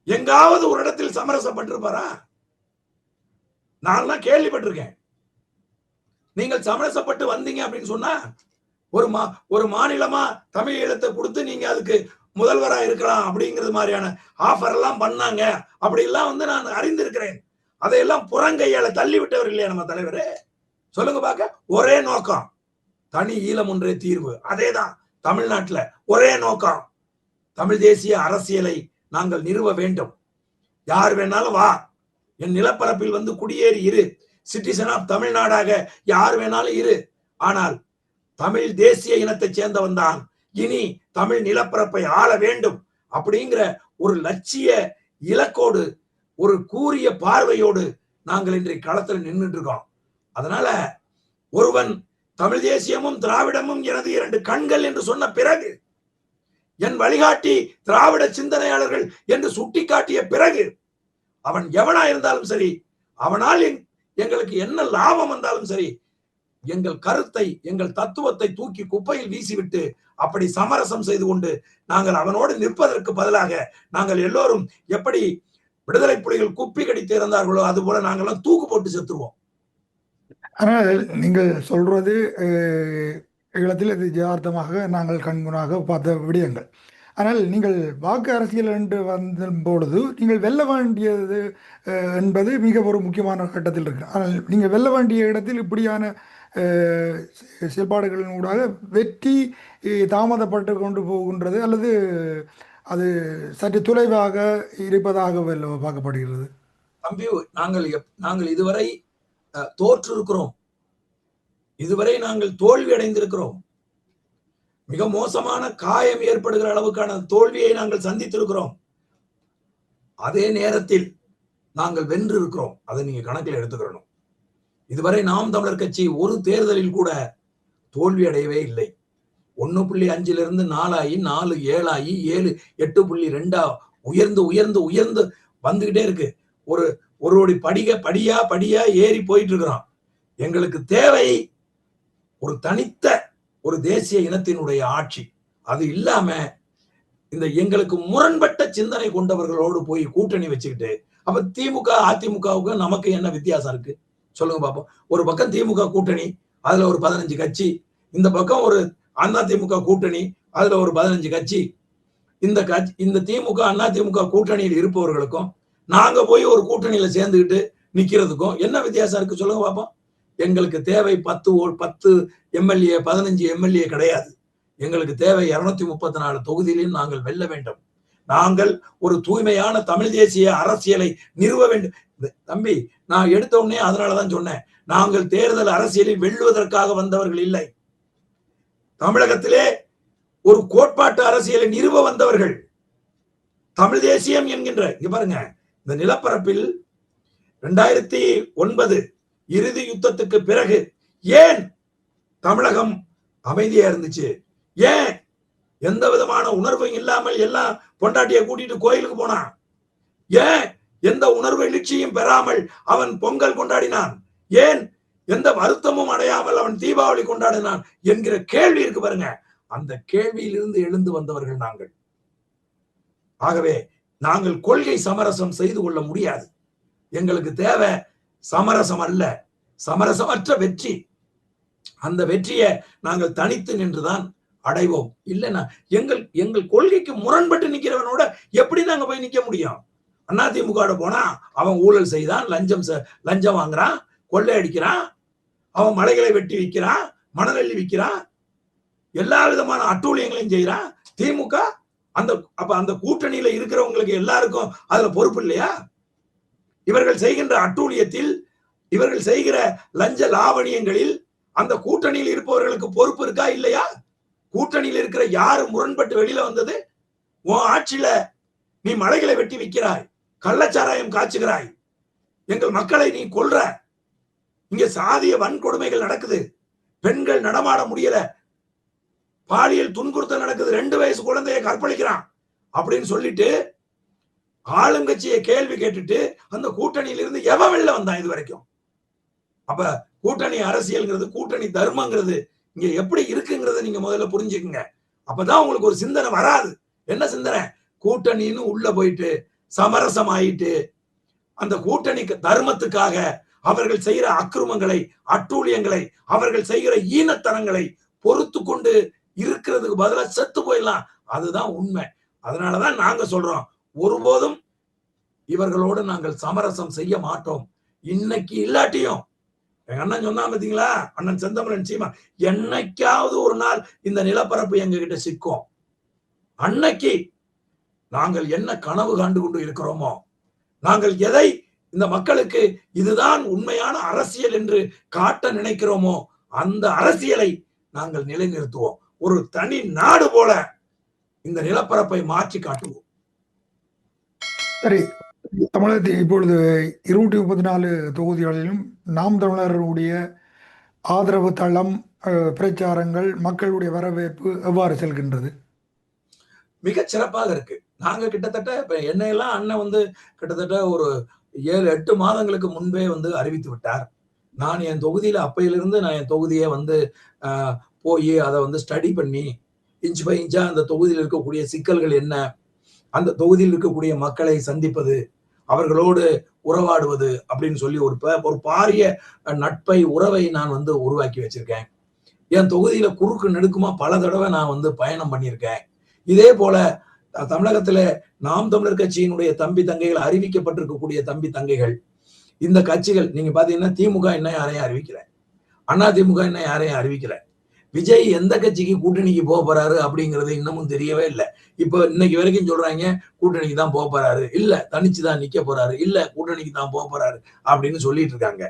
எங்காவது ஒரு இடத்தில் சமரசப்பட்டிருப்பாரா? நான் கேள்விப்பட்டிருக்கேன். நீங்கள் சமரசப்பட்டு வந்தீங்க அப்படின்னு சொன்னா ஒரு மாநிலமா தமிழ் ஈழத்தை கொடுத்து நீங்க அதுக்கு முதல்வரா இருக்கலாம் அப்படிங்கிறது மாதிரியான ஆஃபர் எல்லாம் பண்ணாங்க. அப்படி எல்லாம் நான் அறிந்திருக்கிறேன். அதையெல்லாம் புறங்கையால தள்ளி விட்டவர் இல்லையா நம்ம தலைவர்? சொல்லுங்க பாக்க. ஒரே நோக்கம், தனி ஈழம் ஒன்றே தீர்வு. அதேதான் தமிழ்நாட்டுல ஒரே நோக்கம், தமிழ் தேசிய அரசியலை நாங்கள் நிறுவ வேண்டும். யார் வேணாலும் வா, என் நிலப்பரப்பில் குடியேறி இரு, சிட்டிசன் ஆஃப் தமிழ்நாடாக யார் வேணாலும் இரு, ஆனால் தமிழ் தேசிய இனத்தை சேர்ந்தவன் தான் இனி தமிழ் நிலப்பரப்பை ஆள வேண்டும் அப்படிங்கிற ஒரு லட்சிய இலக்கோடு, ஒரு கூரிய பார்வையோடு நாங்கள் இன்றைக்கு களத்தில் நின்றுட்டு இருக்கோம். அதனால ஒருவன் தமிழ் தேசியமும் திராவிடமும் எனது 2 கண்கள் என்று சொன்ன பிறகு, என் வழிகாட்டி திராவிட சிந்தனையாளர்கள் என்று சுட்டிக்காட்டிய பிறகு, அவன் எவனா இருந்தாலும் சரி, அவனால் எங்களுக்கு என்ன லாபம் வந்தாலும் சரி, எங்கள் கருத்தை, எங்கள் தத்துவத்தை தூக்கி குப்பையில் வீசிவிட்டு அப்படி சமரசம் செய்து கொண்டு நாங்கள் அவனோடு நிற்பதற்கு பதிலாக நாங்கள் எல்லோரும் எப்படி விடுதலை புலிகள் குப்பி கடித்து இருந்தார்களோ அது போல நாங்கள்லாம் தூக்கு போட்டு செத்துருவோம். ஆனால் நீங்கள் சொல்றது ஈழத்தில் இது யதார்த்தமாக நாங்கள் கண்முனாக பார்த்த விடயங்கள். ஆனால் நீங்கள் வாக்கு அரசியல் என்று வந்த பொழுது நீங்கள் வெல்ல வேண்டியது என்பது மிக ஒரு முக்கியமான கட்டத்தில் இருக்கு. ஆனால் நீங்கள் வெல்ல வேண்டிய இடத்தில் இப்படியான செயல்பாடுகளின் ஊடாக வெற்றி தாமதப்பட்டு கொண்டு போகின்றது, அல்லது அது சற்று தொலைவாக இருப்பதாக பார்க்கப்படுகிறது. தம்பி, நாங்கள் இதுவரை தோற்று இருக்கிறோம், இதுவரை நாங்கள் தோல்வி அடைந்திருக்கிறோம். மிக மோசமான காயம் ஏற்படுகிற அளவுக்கான தோல்வியை நாங்கள் சந்தித்திருக்கிறோம். அதே நேரத்தில் நாங்கள் வென்று இருக்கிறோம். அதை நீங்க கணக்கில் எடுத்துக்கிறணும். இதுவரை நாம் தமிழர் கட்சி ஒரு தேர்தலில் கூட தோல்வி அடையவே இல்லை. 1.5 4 ஆகி 4 7 ஆகி 7 8.2 உயர்ந்து உயர்ந்து உயர்ந்து வந்துகிட்டே இருக்கு. ஒரு படியா ஏறி போயிட்டு இருக்கிறோம். எங்களுக்கு தேவை ஒரு தனித்த ஒரு தேசிய இனத்தினுடைய ஆட்சி. அது இல்லாம இந்த எங்களுக்கு முரண்பட்ட சிந்தனை கொண்டவர்களோடு போய் கூட்டணி வச்சுக்கிட்டு, அப்ப திமுக அதிமுகவுக்கு நமக்கு என்ன வித்தியாசம் இருக்கு சொல்லுங்க பாப்போம். ஒரு பக்கம் திமுக கூட்டணி, அதுல ஒரு 15 கட்சி, இந்த பக்கம் ஒரு அதிமுக கூட்டணி, அதுல ஒரு 15 கட்சி. இந்த திமுக அதிமுக கூட்டணியில் இருப்பவர்களுக்கும் நாங்க போய் ஒரு கூட்டணியில சேர்ந்துக்கிட்டு நிக்கிறதுக்கும் என்ன வித்தியாசம் இருக்கு சொல்லுங்க பாப்போம். எங்களுக்கு தேவை 10 எம்எல்ஏ 15 எம்எல்ஏ கிடையாது. எங்களுக்கு தேவை 234 தொகுதியிலும் நாங்கள் வெல்ல வேண்டும். நாங்கள் ஒரு தூய்மையான தமிழ் தேசிய அரசியலை நிறுவ வேண்டும். தம்பி, நான் எடுத்த உடனே அதனாலதான் சொன்னேன், நாங்கள் தேர்தல் அரசியலில் வெல்லுவதற்காக வந்தவர்கள் இல்லை. தமிழகத்திலே ஒரு கோட்பாட்டு அரசியலை நிறுவ வந்தவர்கள். தமிழ் தேசியம் என்கின்ற இங்க பாருங்க, இந்த நிலப்பரப்பில் 2009 இறுதி யுத்தத்துக்கு பிறகு ஏன் தமிழகம் அமைதியா இருந்துச்சு? ஏன் எந்த விதமான உணர்வும் இல்லாமல் எல்லாம் பொண்டாட்டியை கூட்டிட்டு கோயிலுக்கு போனான்? ஏன் எந்த உணர்வு எழுச்சியும் பெறாமல் அவன் பொங்கல் கொண்டாடினான்? ஏன் எந்த வருத்தமும் அடையாமல் அவன் தீபாவளி கொண்டாடினான் என்கிற கேள்வி இருக்கு பாருங்க. அந்த கேள்வியிலிருந்து எழுந்து வந்தவர்கள் நாங்கள். ஆகவே நாங்கள் கொள்கை சமரசம் செய்து கொள்ள முடியாது. எங்களுக்கு தேவை சமரசம் அல்ல, சமரசமற்ற வெற்றி. அந்த வெற்றியை நாங்கள் தனித்து நின்றுதான் அடைவோம். இல்லைன்னா எங்கள் கொள்கைக்கு முரண்பட்டு நிக்கிறவனோட எப்படி நாங்க போய் நிக்க முடியும்? அதிமுக போனா அவன் ஊழல் செய்தான், லஞ்சம் வாங்குறான், கொள்ளை அடிக்கிறான், அவன் மலைகளை வெட்டி விற்கிறான், மணலள்ளி விற்கிறான், எல்லா விதமான அட்டூழியங்களையும் செய்யறான். திமுக அந்த கூட்டணியில இருக்கிறவங்களுக்கு எல்லாருக்கும் அதுல பொறுப்பு இல்லையா? இவர்கள் செய்கின்ற அட்டூழியத்தில், இவர்கள் செய்கிற லஞ்ச லாவணியங்களில் அந்த கூட்டணியில் இருப்பவர்களுக்கு பொறுப்பு இருக்கா இல்லையா? கூட்டணியில் இருக்கிற யாரு முரண்பட்டு வெளியில வந்தது? உன் ஆட்சியில நீ மலைகளை வெட்டி விற்கிறாய், கள்ளச்சாராயம் காய்ச்சுகிறாய், எங்கள் மக்களை நீ கொல்ற, இங்க சாதிய வன்கொடுமைகள் நடக்குது, பெண்கள் நடமாட முடியல, பாலியல் துன்புறுத்தல் நடக்குது, 2 வயசு குழந்தைய கற்பழிக்கிறான் அப்படின்னு சொல்லிட்டு ஆளுங்கட்சியை கேள்வி கேட்டுட்டு அந்த கூட்டணியில இருந்து எவன் வெளில வந்தான் இது வரைக்கும்? அப்ப கூட்டணி அரசியல்ங்கிறது, கூட்டணி தர்மங்கிறது இங்க எப்படி இருக்குங்கிறத நீங்க முதல்ல புரிஞ்சுக்குங்க. அப்பதான் உங்களுக்கு ஒரு சிந்தனை வராது. என்ன சிந்தனை? கூட்டணின்னு உள்ள போயிட்டு சமரசம் ஆயிட்டு அந்த கூட்டணி தர்மத்துக்காக அவர்கள் செய்கிற அக்கிரமங்களை, அட்டூழியங்களை, அவர்கள் செய்கிற ஈனத்தனங்களை பொறுத்து கொண்டு இருக்கிறதுக்கு பதிலாக செத்து போயிடலாம். அதுதான் உண்மை. அதனாலதான் நாங்க சொல்றோம், ஒருபோதும் இவர்களோடு நாங்கள் சமரசம் செய்ய மாட்டோம். இன்னைக்கு இல்லாட்டியும் எங்க அண்ணன் சொன்னா பாத்தீங்களா, அண்ணன் செந்தமிழன் சீமா, என்னைக்காவது ஒரு நாள் இந்த நிலப்பரப்பு எங்க கிட்ட சிக்கும். அன்னைக்கு நாங்கள் என்ன கனவு காண்டு கொண்டு இருக்கிறோமோ, நாங்கள் எதை இந்த மக்களுக்கு இதுதான் உண்மையான அரசியல் என்று காட்ட நினைக்கிறோமோ, அந்த அரசியலை நாங்கள் நிலைநிறுத்துவோம். ஒரு தனி நாடு போல இந்த நிலப்பரப்பை மாற்றி காட்டுவோம். சரி, தமிழகத்தில் இப்பொழுது 234 தொகுதிகளிலும் நாம் தமிழருடைய ஆதரவு தளம், பிரச்சாரங்கள், மக்களுடைய வரவேற்பு எவ்வாறு செல்கின்றது? மிக சிறப்பாக இருக்கு. நாங்க கிட்டத்தட்ட இப்ப என்னையெல்லாம் அண்ணன் கிட்டத்தட்ட ஒரு 7-8 மாதங்களுக்கு முன்பே அறிவித்து விட்டார். நான் என் தொகுதியில அப்பையிலிருந்து நான் என் தொகுதியை போய் அதை ஸ்டடி பண்ணி இன்ச் பை இன்ச்சா அந்த தொகுதியில் இருக்கக்கூடிய சிக்கல்கள் என்ன, அந்த தொகுதியில் இருக்கக்கூடிய மக்களை சந்திப்பது, அவர்களோடு உறவாடுவது அப்படின்னு சொல்லி ஒரு பாரிய நட்பை, உறவை நான் உருவாக்கி வச்சிருக்கேன். என் தொகுதியில குறுக்கு நெடுக்குமா பல தடவை நான் பயணம் பண்ணியிருக்கேன். இதே போல தமிழகத்துல நாம் தமிழர் கட்சியினுடைய தம்பி தங்கைகள், அறிவிக்கப்பட்டிருக்கக்கூடிய தம்பி தங்கைகள், இந்த கட்சிகள் நீங்க பாத்தீங்கன்னா திமுக என்ன யாரையும் அறிவிக்கல, அதிமுக என்ன யாரையும் அறிவிக்கல, விஜய் எந்த கட்சிக்கு கூட்டணிக்கு போக போறாரு அப்படிங்கிறது இன்னமும் தெரியவே இல்லை. இப்ப இன்னைக்கு வரைக்கும் சொல்றாங்க கூட்டணிக்கு தான் போக போறாரு, இல்ல தனிச்சுதான் நிக்க போறாரு, இல்ல கூட்டணிக்கு தான் போக போறாரு அப்படின்னு சொல்லிட்டு இருக்காங்க.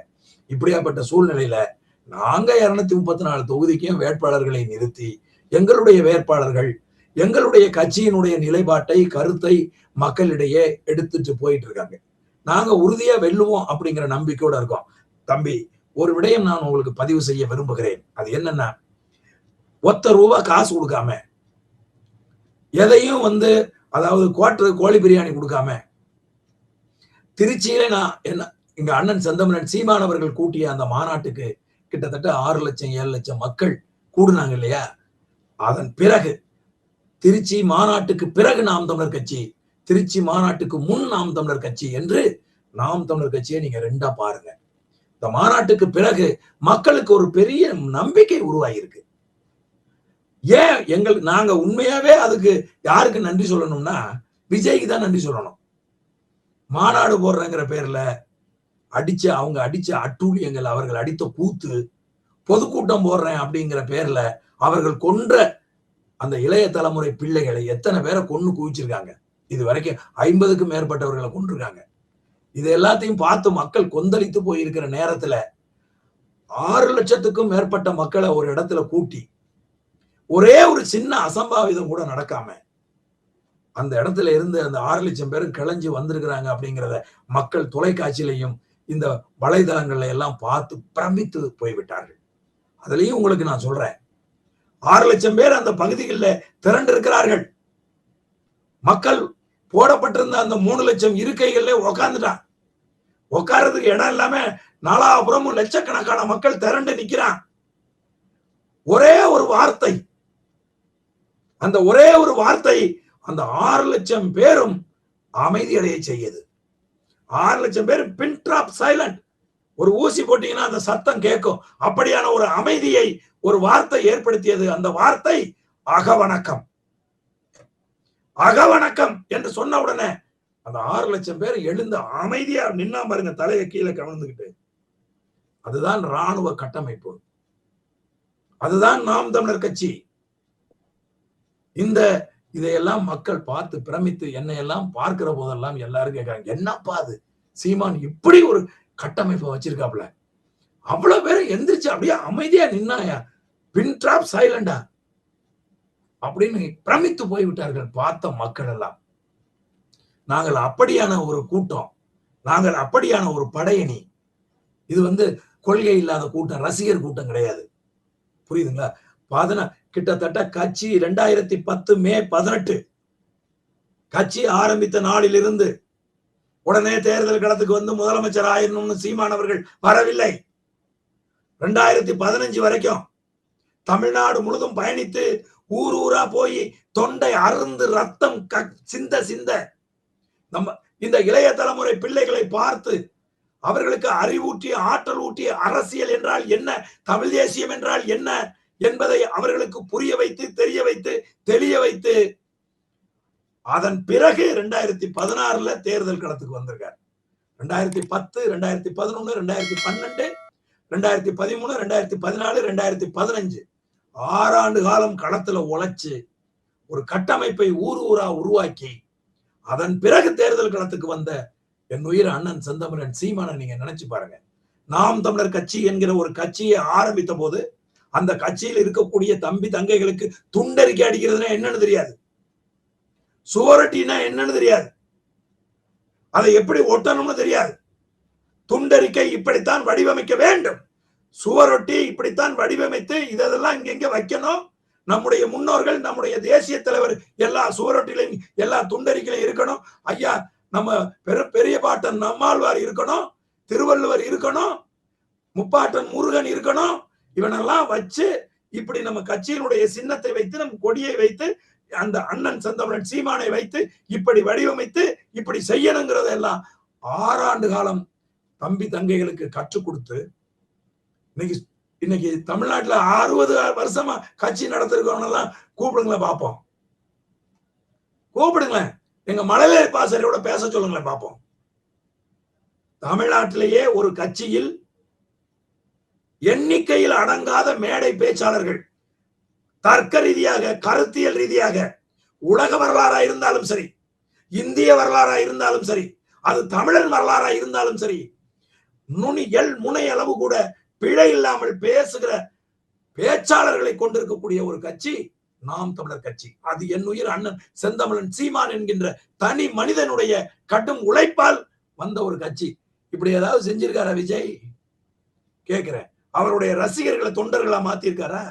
இப்படியாப்பட்ட சூழ்நிலையில நாங்க 234 தொகுதிக்கும் வேட்பாளர்களை நிறுத்தி எங்களுடைய வேட்பாளர்கள் எங்களுடைய கட்சியினுடைய நிலைப்பாட்டை கருத்தை மக்களிடையே எடுத்துட்டு போயிட்டு இருக்காங்க. நாங்க உறுதியா வெல்லுவோம் அப்படிங்கிற நம்பிக்கையோட இருக்கோம். தம்பி, ஒரு விடயம் நான் உங்களுக்கு பதிவு செய்ய விரும்புகிறேன். அது என்னன்னா, ஒத்த ரூபா காசு கொடுக்காம, எதையும் அதாவது குவார்டர் கோழி பிரியாணி கொடுக்காம, திருச்சியில நான் என்ன எங்க அண்ணன் செந்தமிழன் சீமான் அவர்கள் கூட்டிய அந்த மாநாட்டுக்கு கிட்டத்தட்ட 6 லட்சம் 7 லட்சம் மக்கள் கூடுனாங்க இல்லையா? அதன் பிறகு திருச்சி மாநாட்டுக்கு பிறகு நாம் தமிழர் கட்சி, திருச்சி மாநாட்டுக்கு முன் நாம் தமிழர் கட்சி என்று நாம் தமிழர் கட்சியை நீங்க ரெண்டா பாருங்க. இந்த மாநாட்டுக்கு பிறகு மக்களுக்கு ஒரு பெரிய நம்பிக்கை உருவாகியிருக்கு. ஏன் நாங்க உண்மையாவே அதுக்கு யாருக்கு நன்றி சொல்லணும்னா, விஜய்க்கு தான் நன்றி சொல்லணும். மாநாடு போடுறங்கிற பேர்ல அவங்க அடிச்ச அட்டூழியங்கள், அவர்கள் அடித்த கூத்து, பொதுக்கூட்டம் போடுறேன் அப்படிங்கிற பேர்ல அவர்கள் கொன்ற அந்த இளைய தலைமுறை பிள்ளைகளை எத்தனை பேரை கொன்னு குவிச்சிருக்காங்க. இது வரைக்கும் 50க்கும் மேற்பட்டவர்களை கொண்டிருக்காங்க. இது எல்லாத்தையும் பார்த்து மக்கள் கொந்தளித்து போயிருக்கிற நேரத்துல 6 லட்சத்துக்கும் மேற்பட்ட மக்களை ஒரு இடத்துல கூட்டி ஒரே ஒரு சின்ன அசம்பாவிதம் கூட நடக்காம அந்த இடத்துல இருந்து அந்த 6 லட்சம் பேரும் கிளஞ்சி வந்திருக்கிறாங்க அப்படிங்கிறத மக்கள் தொலைக்காட்சியிலையும் இந்த வலைதளங்கள்ல எல்லாம் பார்த்து பிரமித்து போய்விட்டார்கள். அதுலயும் உங்களுக்கு நான் சொல்றேன், 6 லட்சம் பேர் அந்த பகுதிகளில் திரண்டு இருக்கிறார்கள். மக்கள் போடப்பட்டிருந்த அந்த 3 லட்சம் இருக்கைகள்ல உக்காந்துட்டான். உட்கார்றதுக்கு இடம் இல்லாம நாலாபுரமும் லட்சக்கணக்கான மக்கள் திரண்டு நிக்கிறான். ஒரே ஒரு வார்த்தை, அந்த ஒரே ஒரு வார்த்தை அந்த 6 லட்சம் பேரும் அமைதியடைய செய்யுது. 6 லட்சம் பேர் பின் டிராப் சைலண்ட். ஒரு ஊசி போட்டீங்கன்னா அந்த சத்தம் கேட்கும். அப்படியான ஒரு அமைதியை ஒரு வார்த்தை ஏற்படுத்தியது. அந்த வார்த்தை அகவணக்கம். அகவணக்கம் என்று சொன்ன உடனே அந்த 6 லட்சம் பேர் எழுந்து அமைதியா நின்னா பாருங்க, தலையை கீழே கவர்ந்துகிட்டு. அதுதான் ராணுவ கட்டமைப்பு, அதுதான் நாம் தமிழர் கட்சி. இதையெல்லாம் மக்கள் பார்த்து பிரமித்து என்னையெல்லாம் பார்க்கிற போதெல்லாம் எல்லாரும் கேட்கிறாங்க, என்னப்பா அது சீமான் இப்படி ஒரு கட்டமைப்பை வச்சிருக்காப்ல, அவ்வளவு பேரும் எந்திரிச்சு அப்படியே அமைதியா நின்னாயா, பின் டிராப் சைலண்டா அப்படின்னு பிரமித்து போய்விட்டார்கள் பார்த்த மக்கள் எல்லாம். நாங்கள் அப்படியான ஒரு கூட்டம், நாங்கள் அப்படியான ஒரு படையணி. இது கொள்கை இல்லாத கூட்டம், ரசிகர் கூட்டம் கிடையாது. புரியுதுங்களா? கிட்டத்தட்ட கட்சி 2010 மே 18 கட்சி ஆரம்பித்த நாளிலிருந்து உடனே தேர்தல் களத்துக்கு முதலமைச்சர் ஆயிரணும்னு சீமானவர்கள் வரவில்லை. 2015 வரைக்கும் தமிழ்நாடு முழுதும் பயணித்து ஊர் ஊரா போய் தொண்டை அருந்து ரத்தம் சிந்த நம்ம இந்த இளைய தலைமுறை பிள்ளைகளை பார்த்து அவர்களுக்கு அறிவூட்டிய ஆற்றல் ஊட்டிய அரசியல் என்றால் என்ன, தமிழ் தேசியம் என்றால் என்ன என்பதை அவர்களுக்கு புரிய வைத்து தெரிய வைத்து தெளிய வைத்து அதன் பிறகு 2016 தேர்தல் களத்துக்கு வந்திருக்கார். 2010, 2011, 2012, 2013, 2014, 2015 6 ஆண்டு காலம் களத்துல உழைச்சு ஒரு கட்டமைப்பை ஊர் ஊரா உருவாக்கி அதன் பிறகு தேர்தல் களத்துக்கு வந்த என் உயிர் அண்ணன் செந்தமிழன் சீமானை நீங்க நினைச்சு பாருங்க. நாம் தமிழர் கட்சி என்கிற ஒரு கட்சியை ஆரம்பித்த போது அந்த கட்சியில் இருக்கக்கூடிய தம்பி தங்கைகளுக்கு துண்டறிக்கை அடிக்கிறதுனா என்னன்னு தெரியாது, சுவரொட்டினா என்னன்னு தெரியாது, அதை எப்படி ஒட்டணும்னு தெரியாது. துண்டறிக்கை இப்படித்தான் வடிவமைக்க வேண்டும், சுவரொட்டி இப்படித்தான் வடிவமைத்து இதெல்லாம் இங்க வைக்கணும். நம்முடைய முன்னோர்கள், நம்முடைய தேசிய தலைவர் எல்லா சுவரொட்டிலையும் எல்லா துண்டறிக்கையிலும் இருக்கணும். ஐயா நம்ம பெரிய பாட்டன் நம்மாழ்வார் இருக்கணும், திருவள்ளுவர் இருக்கணும், முப்பாட்டன் முருகன் இருக்கணும். இவனெல்லாம் வச்சு இப்படி நம்ம கட்சியினுடைய சின்னத்தை வைத்து நம் கொடியை வைத்து அந்த அண்ணன் செந்தமிழன் சீமானை வைத்து இப்படி வடிவமைத்து இப்படி செய்யணுங்கிறதெல்லாம் 6 ஆண்டு காலம் தம்பி தங்கைகளுக்கு கற்றுக் கொடுத்து இன்னைக்கு தமிழ்நாட்டுல 60 வருஷமா கட்சி நடத்திருக்கவங்க எல்லாம் கூப்பிடுங்களேன் பார்ப்போம், கூப்பிடுங்களேன், எங்க மழலை பாசறையோட பேச சொல்லுங்களேன் பார்ப்போம். தமிழ்நாட்டிலேயே ஒரு கட்சியில் எண்ணிக்கையில் அடங்காத மேடை பேச்சாளர்கள், தர்க்க ரீதியாக கருத்தியல் ரீதியாக உலக வரலாறா இருந்தாலும் சரி, இந்திய வரலாறா இருந்தாலும் சரி, அது தமிழன் வரலாறா இருந்தாலும் சரி, முனை அளவு கூட பிழை இல்லாமல் பேசுகிற பேச்சாளர்களை கொண்டிருக்கக்கூடிய ஒரு கட்சி நாம் தமிழர் கட்சி. அது என் உயிர் அண்ணன் செந்தமிழன் சீமான் என்கின்ற தனி மனிதனுடைய கடும் உழைப்பால் வந்த ஒரு கட்சி. இப்படி ஏதாவது செஞ்சிருக்காரா விஜய்? கேட்கிறேன். அவருடைய ரசிகர்களை தொண்டர்களா மாத்திருக்காரா?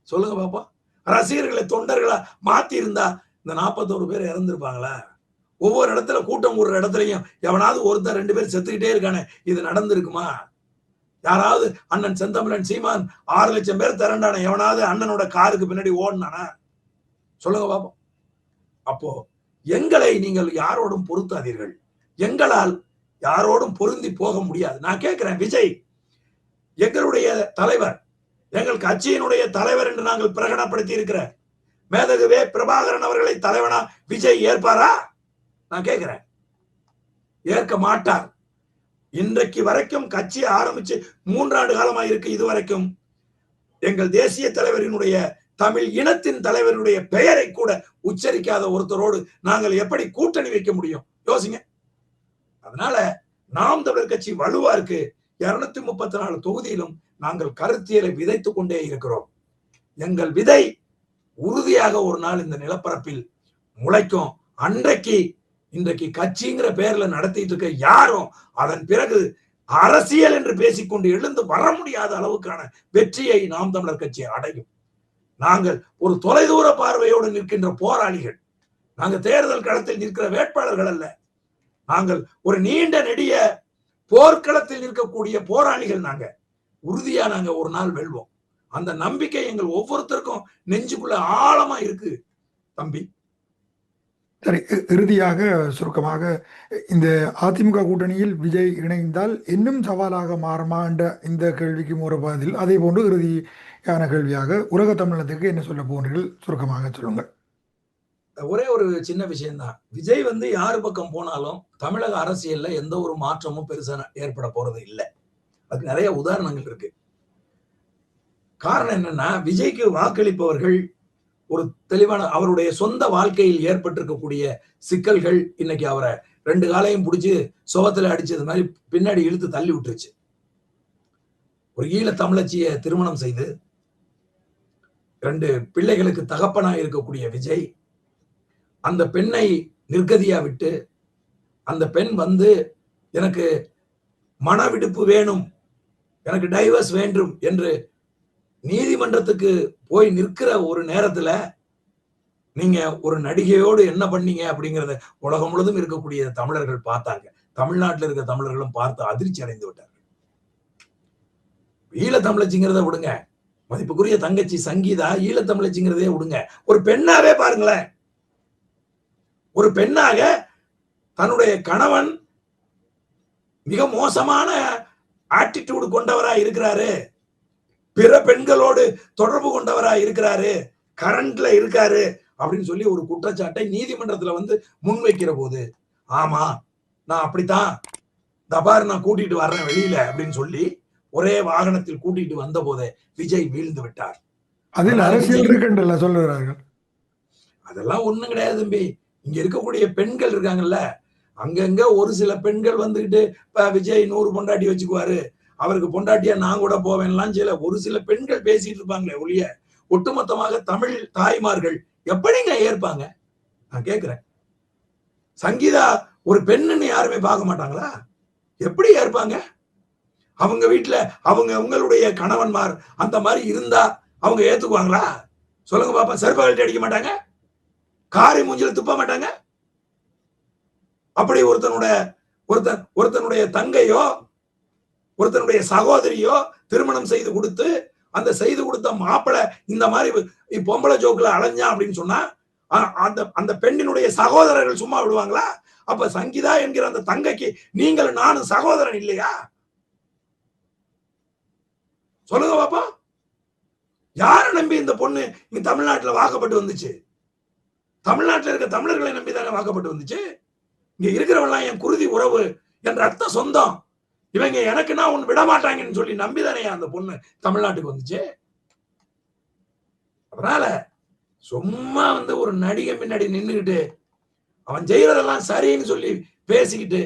சொல்லுங்க பாப்பா. ரசிகர்களை தொண்டர்களா மாத்தி இருந்தா இந்த 41 பேர் இறந்திருப்பாங்களா? ஒவ்வொரு இடத்துல கூட்டம் கூடுற இடத்துலயும் எவனாவது ஒருத்தர் 2 பேர் செத்துக்கிட்டே இருக்கானே, இது நடந்திருக்குமா? யாராவது அண்ணன் செந்தமிழன் சீமான் 6 லட்சம் பேர் திரண்டான எவனாவது அண்ணனோட காருக்கு பின்னாடி ஓடினானா? சொல்லுங்க பாப்போம். அப்போ எங்களை நீங்கள் யாரோடும் பொருத்தாதீர்கள். எங்களால் யாரோடும் பொருந்தி போக முடியாது. நான் கேட்கிறேன், விஜய் எங்களுடைய தலைவர், எங்கள் கட்சியினுடைய தலைவர் என்று நாங்கள் பிரகடனப்படுத்தி இருக்கிற மேதகுவே பிரபாகரன் அவர்களை தலைவனா விஜய் ஏற்பாரா? நான் கேட்கிறேன். ஏற்க மாட்டார். இன்றைக்கு வரைக்கும் கட்சி ஆரம்பிச்சு 3 ஆண்டு காலமா இருக்கு. இதுவரைக்கும் எங்கள் தேசிய தலைவரினுடைய தமிழ் இனத்தின் தலைவருடைய பெயரை கூட உச்சரிக்காத ஒருத்தரோடு நாங்கள் எப்படி கூட்டணி வைக்க முடியும்? யோசிங்க. அதனால நாம் தமிழர் கட்சி வலுவா இருக்கு. 234 தொகுதியிலும் நாங்கள் கருத்தியலை விதைத்துக் கொண்டே இருக்கிறோம். எங்கள் விதை உறுதியாக ஒரு நாள் இந்த நிலப்பரப்பில் முளைக்கும். இன்றைக்கு கட்சிங்கிற பேர்ல நடத்திட்டு இருக்க யாரும் அதன் பிறகு அரசியல் என்று பேசிக்கொண்டு எழுந்து வர முடியாத அளவுக்கான வெற்றியை நாம் தமிழர் கட்சி அடையும். நாங்கள் ஒரு தொலைதூர பார்வையோடு நிற்கின்ற போராளிகள். நாங்கள் தேர்தல் களத்தில் நிற்கிற வேட்பாளர்கள் அல்ல. நாங்கள் ஒரு நீண்ட நெடிய போர்க்களத்தில் நிற்கக்கூடிய போராளிகள். நாங்க உறுதியா நாங்க ஒரு நாள் வெல்வோம். அந்த நம்பிக்கை எங்கள் ஒவ்வொருத்தருக்கும் நெஞ்சுக்குள்ள ஆழமா இருக்கு தம்பி. சரி, இறுதியாக சுருக்கமாக இந்த அதிமுக கூட்டணியில் விஜய் இணைந்தால் இன்னும் சவாலாக மாறுமா என்ற இந்த கேள்விக்கு ஒரு பதில். அதே போன்று இறுதியான கேள்வியாக உலக தமிழத்துக்கு என்ன சொல்ல போன்றீர்கள்? சுருக்கமாக சொல்லுங்கள். ஒரே ஒரு சின்ன விஷயம்தான். விஜய் யாரு பக்கம் போனாலும் தமிழக அரசியல்ல எந்த ஒரு மாற்றமும் பெருசா ஏற்பட போறது இல்லை. அதுக்கு நிறைய உதாரணங்கள் இருக்கு. காரணம் என்னன்னா, விஜய்க்கு வாக்களிப்பவர்கள் ஒரு தெளிவான அவருடைய சொந்த வாழ்க்கையில் ஏற்பட்டிருக்கக்கூடிய சிக்கல்கள் இன்னைக்கு அவரை 2 காலையும் பிடிச்சு சுகத்துல அடிச்சது மாதிரி பின்னாடி இழுத்து தள்ளி விட்டுருச்சு. ஒரு ஈழ தமிழச்சியை திருமணம் செய்து 2 பிள்ளைகளுக்கு தகப்பனா இருக்கக்கூடிய விஜய் அந்த பெண்ணை நிர்கதியா விட்டு, அந்த பெண் எனக்கு மனவிடுப்பு வேணும், எனக்கு டைவர்ஸ் வேண்டும் என்று நீதிமன்றத்துக்கு போய் நிற்கிற ஒரு நேரத்துல நீங்க ஒரு நடிகையோடு என்ன பண்ணீங்க அப்படிங்கறத உலகம் முழுவதும் இருக்கக்கூடிய தமிழர்கள் பார்த்தாங்க. தமிழ்நாட்டில் இருக்க தமிழர்களும் பார்த்து அதிர்ச்சி அடைந்து விட்டார்கள். ஈழ தமிழச்சிங்கிறத விடுங்க, மதிப்புக்குரிய தங்கச்சி சங்கீதா ஈழ தமிழச்சிங்கிறதே விடுங்க, ஒரு பெண்ணாவே பாருங்களேன். ஒரு பெண்ணாக தன்னுடைய கணவன் மிக மோசமான ஆட்டிடியூடு கொண்டவரா இருக்கிறாரு, பிற பெண்களோடு தொடர்பு கொண்டவரா இருக்கிறாரு, கரண்ட்ல இருக்காரு அப்படின்னு சொல்லி ஒரு குற்றச்சாட்டை நீதிமன்றத்துல முன்வைக்கிற போது, ஆமா நான் அப்படித்தான் தபார் நான் கூட்டிட்டு வர்றேன் வெளியில அப்படின்னு சொல்லி ஒரே வாகனத்தில் கூட்டிட்டு வந்த போதே விஜய் வீழ்ந்து விட்டார். அதில் அரசியல் இருக்குன்றல சொல்லுகிறார்கள். அதெல்லாம் ஒண்ணும் கிடையாது தம்பி. இங்க இருக்கக்கூடிய பெண்கள் இருக்காங்கல்ல, அங்கங்க ஒரு சில பெண்கள் விஜய் 100 பொண்டாட்டி வச்சுக்குவாரு, அவருக்கு பொண்டாட்டியா நான் கூட போவேன்லாம் ஒரு சில பெண்கள் பேசிட்டு இருப்பாங்களே ஒழிய ஒட்டுமொத்தமாக தமிழ் தாய்மார்கள் எப்படிங்க ஏற்பாங்க? நான் கேட்கிறேன். சங்கீதா ஒரு பெண்ணுன்னு யாருமே பார்க்க மாட்டாங்களா? எப்படி ஏற்பாங்க? அவங்க வீட்டுல உங்களுடைய கணவன்மார் அந்த மாதிரி இருந்தா அவங்க ஏத்துக்குவாங்களா? சொல்லுங்க பாப்பா. செருப்பகல்ட்டி அடிக்க மாட்டாங்க, காரை மூஞ்சில துப்ப மாட்டாங்க. அப்படி ஒருத்தனுடைய தங்கையோ ஒருத்தனுடைய சகோதரியோ திருமணம் செய்து கொடுத்து அந்த செய்து கொடுத்த மாப்பிள்ளை இந்த மாதிரி பொம்பளை ஜோக்குல அலைஞ்சா அப்படின்னு சொன்னா அந்த பெண்ணினுடைய சகோதரர்கள் சும்மா விடுவாங்களா? அப்ப சங்கீதா என்கிற அந்த தங்கைக்கு நீங்கள் நானும் சகோதரன் இல்லையா? சொல்லுங்க பாப்பா. யாரை நம்பி இந்த பொண்ணு இங்க தமிழ்நாட்டுல வாக்கப்பட்டு வந்துச்சு? தமிழ்நாட்டில் இருக்க தமிழர்களை நம்பி தானே வாக்கப்பட்டு வந்துச்சு. இங்க இருக்கிறவெல்லாம் என் குருதி உறவு, என் ரத்த சொந்தம், இவங்க எனக்குன்னா ஒண்ணு விட மாட்டாங்கன்னு சொல்லி நம்பிதானே அந்த பொண்ணு தமிழ்நாட்டுக்கு வந்துச்சு. அதனால சும்மா ஒரு நடிகை முன்னாடி நின்றுகிட்டு அவன் செய்யறதெல்லாம் சரின்னு சொல்லி பேசிக்கிட்டு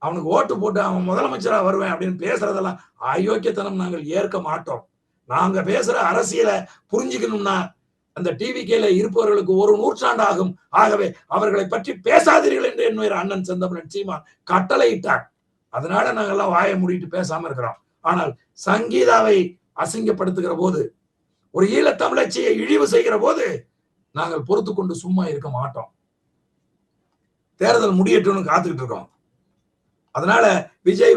அவனுக்கு ஓட்டு போட்டு அவன் முதலமைச்சரா வருவேன் அப்படின்னு பேசுறதெல்லாம் அயோக்கியத்தனம் நாங்கள் ஏற்க மாட்டோம். நாங்க பேசுற அரசியலை புரிஞ்சுக்கணும்னா அந்த டிவிகேல இருப்பவர்களுக்கு ஒரு நூற்றாண்டு ஆகும். ஆகவே அவர்களை பற்றி பேசாதீர்கள் என்று என்னுடைய அண்ணன் செந்தமிழன் சீமான் கட்டளையிட்டார். அதனால நாங்கெல்லாம் வாயை மூடிட்டு பேசாம இருக்கிறோம். ஆனால் சங்கீதாவை அசிங்கப்படுத்துகிற போது, ஒரு ஈழத் தமிழச்சியை இழிவு செய்கிற போது நாங்கள் பொறுத்து கொண்டு சும்மா இருக்க மாட்டோம். தேர்தல் முடியட்டும்னு காத்துக்கிட்டு இருக்கோம். அதனால விஜய்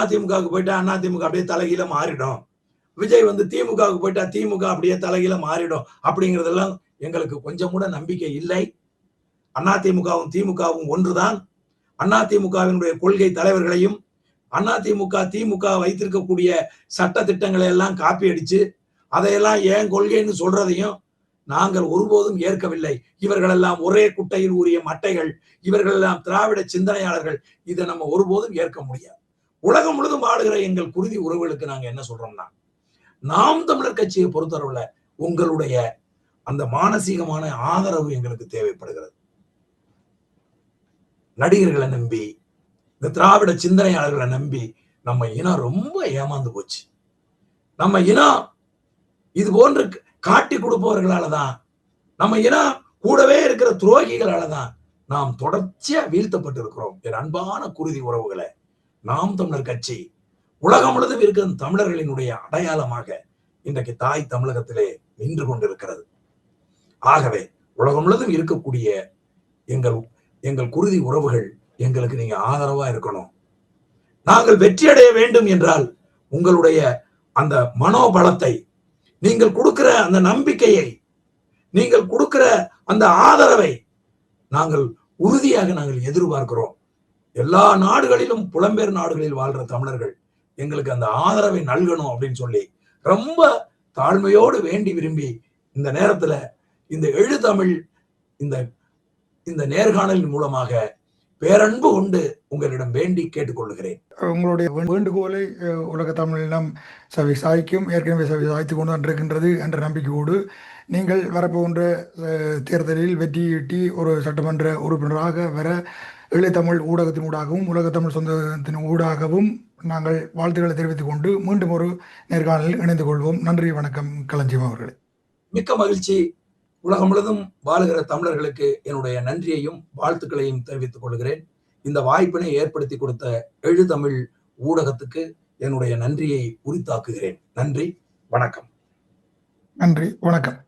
அதிமுகவுக்கு போயிட்டா அதிமுக அப்படியே தலைகீழ மாறிடும். விஜய் திமுகவுக்கு போயிட்டா திமுக அப்படியே தலைகீழ மாறிடும் அப்படிங்கிறதெல்லாம் எங்களுக்கு கொஞ்சம் கூட நம்பிக்கை இல்லை. அதிமுகவும் திமுகவும் ஒன்றுதான். அதிமுகவினுடைய கொள்கை தலைவர்களையும் அதிமுக திமுக வைத்திருக்கக்கூடிய சட்ட திட்டங்களை எல்லாம் காப்பி அடிச்சு அதையெல்லாம் ஏன் கொள்கைன்னு சொல்றதையும் நாங்கள் ஒருபோதும் ஏற்கவில்லை. இவர்கள் எல்லாம் ஒரே குட்டையில் ஊறிய மட்டைகள், இவர்கள் எல்லாம் திராவிட சிந்தனையாளர்கள். இதை நம்ம ஒருபோதும் ஏற்க முடியாது. உலகம் முழுதும் ஆளுகிற எங்கள் குருதி உறவுகளுக்கு நாங்க என்ன சொல்றோம்னா, நாம் தமிழர் கட்சியை பொறுத்தளவுல உங்களுடைய அந்த மானசீகமான ஆதரவு எங்களுக்கு தேவைப்படுகிறது. நடிகர்களை நம்பி, இந்த திராவிட சிந்தனையாளர்களை நம்பி நம்ம இனம் ரொம்ப ஏமாந்து போச்சு. நம்ம இனம் இது போன்று காட்டி கொடுப்பவர்களாலதான், நம்ம இனம் கூடவே இருக்கிற துரோகிகளாலதான் நாம் தொடர்ச்சியா வீழ்த்தப்பட்டு இருக்கிறோம். என் அன்பான குருதி உறவுகளை, நாம் தமிழர் கட்சி உலகம் முழுவதும் இருக்கிற தமிழர்களினுடைய அடையாளமாக இன்றைக்கு தாய் தமிழகத்திலே நின்று கொண்டிருக்கிறது. ஆகவே உலகம் முழுவதும் இருக்கக்கூடிய எங்கள் குருதி உறவுகள் எங்களுக்கு நீங்க ஆதரவா இருக்கணும். நாங்கள் வெற்றி அடைய வேண்டும் என்றால் உங்களுடைய அந்த மனோபலத்தை, நீங்கள் கொடுக்கிற அந்த நம்பிக்கையை, நீங்கள் கொடுக்கிற அந்த ஆதரவை நாங்கள் உறுதியாக நாங்கள் எதிர்பார்க்கிறோம். எல்லா நாடுகளிலும், புலம்பெயர் நாடுகளில் வாழ்ற தமிழர்கள் எங்களுக்கு அந்த ஆதரவை நல்கணும் அப்படின்னு சொல்லி ரொம்ப தாழ்மையோடு வேண்டி விரும்பி இந்த நேரத்துல இந்த எழுதமிழ் இந்த நேர்காணலின் மூலமாக பேரன்பு கொண்டு உங்களிடம் வேண்டி கேட்டுக்கொள்கிறேன். உங்களுடைய வேண்டுகோளை உலக தமிழினம் செவி சாய்க்கும், ஏற்கனவே செவி சாய்த்து கொண்டு வந்திருக்கின்றது என்ற நம்பிக்கையோடு நீங்கள் வரப்போன்ற தேர்தலில் வெற்றியீட்டி ஒரு சட்டமன்ற உறுப்பினராக வர ஈழத்தமிழ் ஊடகத்தின் ஊடாகவும் உலக தமிழ் சொந்தத்தின் ஊடாகவும் நாங்கள் வாழ்த்துக்களை தெரிவித்துக் கொண்டு மீண்டும் ஒரு நேர்காணலில் இணைந்து கொள்வோம். நன்றி, வணக்கம் களஞ்சியம் அவர்களே. மிக்க மகிழ்ச்சி. உலகம் முழுவதும் வாழுகிற தமிழர்களுக்கு என்னுடைய நன்றியையும் வாழ்த்துக்களையும் தெரிவித்துக் கொள்கிறேன். இந்த வாய்ப்பினை ஏற்படுத்தி கொடுத்த எழுதமிழ் ஊடகத்துக்கு என்னுடைய நன்றியை உரித்தாக்குகிறேன். நன்றி, வணக்கம். நன்றி, வணக்கம்.